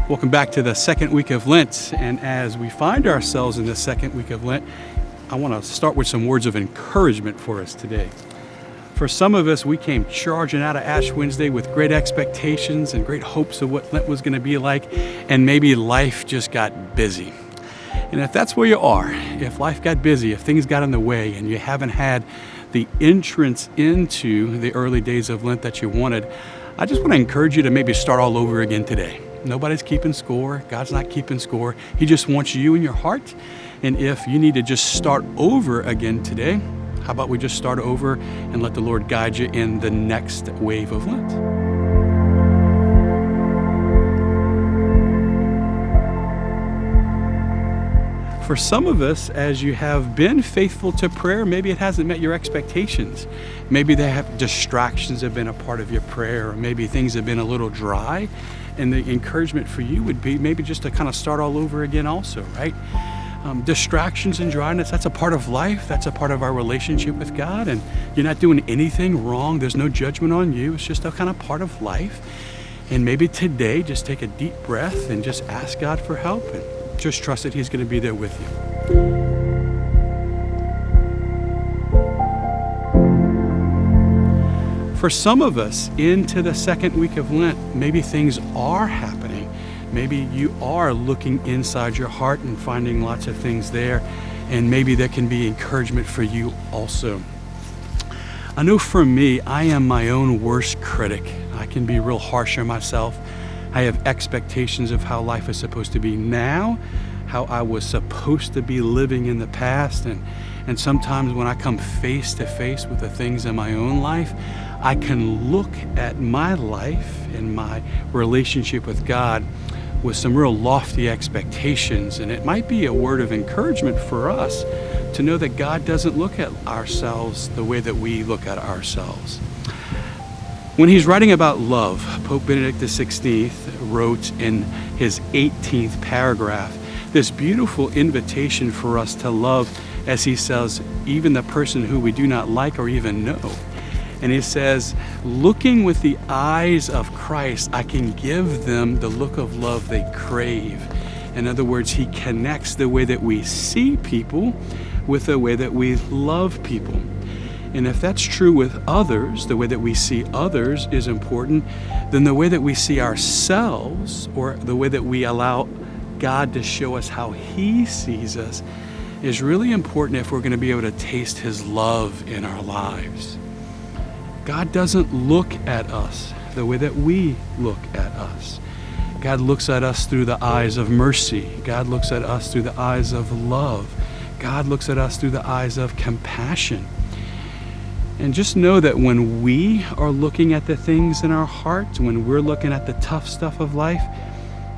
Welcome back to the second week of Lent. And as we find ourselves in the second week of Lent, I want to start with some words of encouragement for us today. For some of us, we came charging out of Ash Wednesday with great expectations and great hopes of what Lent was going to be like, and maybe life just got busy. And if that's where you are, if life got busy, if things got in the way, and you haven't had the entrance into the early days of Lent that you wanted, I just want to encourage you to maybe start all over again today. Nobody's keeping score. God's not keeping score. He just wants you in your heart. And if you need to just start over again today, how about we just start over and let the Lord guide you in the next wave of Lent? For some of us, as you have been faithful to prayer, maybe it hasn't met your expectations. Maybe distractions have been a part of your prayer, or maybe things have been a little dry. And the encouragement for you would be maybe just to kind of start all over again also, right? Distractions and dryness, that's a part of life. That's a part of our relationship with God. And you're not doing anything wrong. There's no judgment on you. It's just a kind of part of life. And maybe today, just take a deep breath and just ask God for help and just trust that He's going to be there with you. For some of us, into the second week of Lent, maybe things are happening. Maybe you are looking inside your heart and finding lots of things there, and maybe there can be encouragement for you also. I know for me, I am my own worst critic. I can be real harsh on myself. I have expectations of how life is supposed to be now, how I was supposed to be living in the past, and sometimes when I come face to face with the things in my own life, I can look at my life and my relationship with God with some real lofty expectations. And it might be a word of encouragement for us to know that God doesn't look at ourselves the way that we look at ourselves. When he's writing about love, Pope Benedict XVI wrote in his 18th paragraph this beautiful invitation for us to love, as he says, even the person who we do not like or even know. And he says, looking with the eyes of Christ, I can give them the look of love they crave. In other words, he connects the way that we see people with the way that we love people. And if that's true with others, the way that we see others is important, then the way that we see ourselves, or the way that we allow God to show us how he sees us, is really important if we're going to be able to taste his love in our lives. God doesn't look at us the way that we look at us. God looks at us through the eyes of mercy. God looks at us through the eyes of love. God looks at us through the eyes of compassion. And just know that when we are looking at the things in our hearts, when we're looking at the tough stuff of life,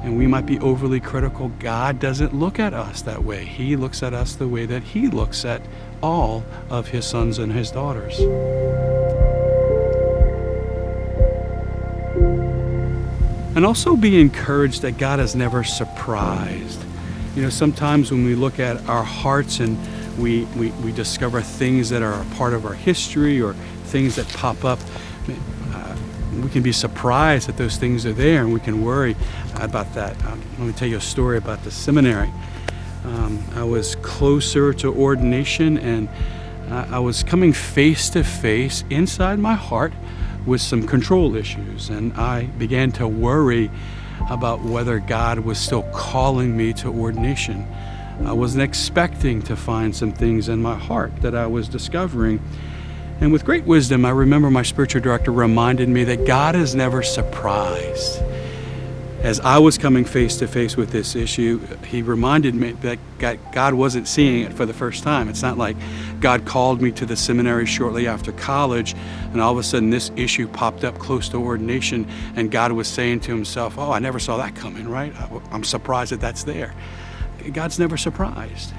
and we might be overly critical, God doesn't look at us that way. He looks at us the way that he looks at all of his sons and his daughters. And also be encouraged that God is never surprised. You know, sometimes when we look at our hearts and we discover things that are a part of our history or things that pop up, we can be surprised that those things are there, and we can worry about that. Let me tell you a story about the seminary. I was closer to ordination, and I was coming face to face inside my heart with some control issues, and I began to worry about whether God was still calling me to ordination. I wasn't expecting to find some things in my heart that I was discovering. And with great wisdom, I remember my spiritual director reminded me that God is never surprised. As I was coming face to face with this issue, he reminded me that God wasn't seeing it for the first time. It's not like God called me to the seminary shortly after college, and all of a sudden this issue popped up close to ordination, and God was saying to himself, oh, I never saw that coming, right? I'm surprised that that's there. God's never surprised.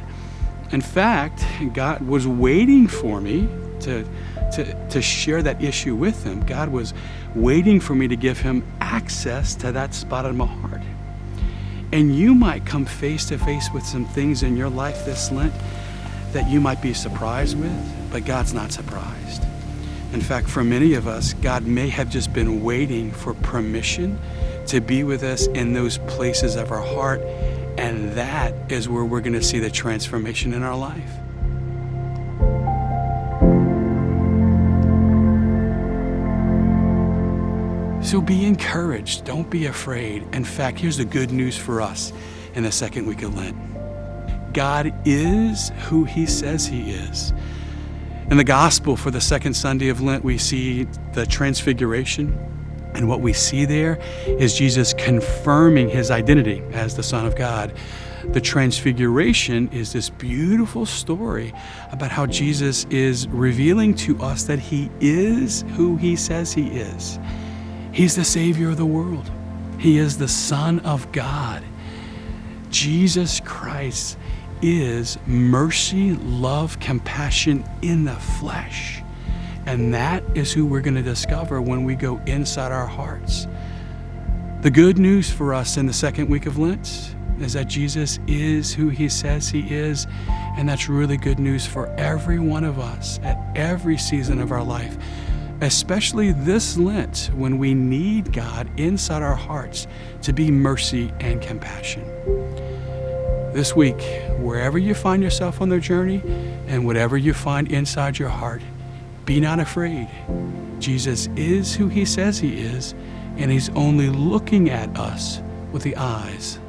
In fact, God was waiting for me to share that issue with him. God was waiting for me to give him access to that spot in my heart. And you might come face to face with some things in your life this Lent that you might be surprised with, but God's not surprised. In fact, for many of us, God may have just been waiting for permission to be with us in those places of our heart. And that is where we're going to see the transformation in our life. So be encouraged. Don't be afraid. In fact, here's the good news for us in the second week of Lent. God is who he says he is. In the gospel for the second Sunday of Lent, we see the transfiguration. And what we see there is Jesus confirming his identity as the Son of God. The transfiguration is this beautiful story about how Jesus is revealing to us that he is who he says he is. He's the Savior of the world. He is the Son of God. Jesus Christ is mercy, love, compassion in the flesh. And that is who we're going to discover when we go inside our hearts. The good news for us in the second week of Lent is that Jesus is who he says he is. And that's really good news for every one of us at every season of our life, especially this Lent when we need God inside our hearts to be mercy and compassion. This week, wherever you find yourself on the journey and whatever you find inside your heart, be not afraid. Jesus is who he says he is, and he's only looking at us with the eyes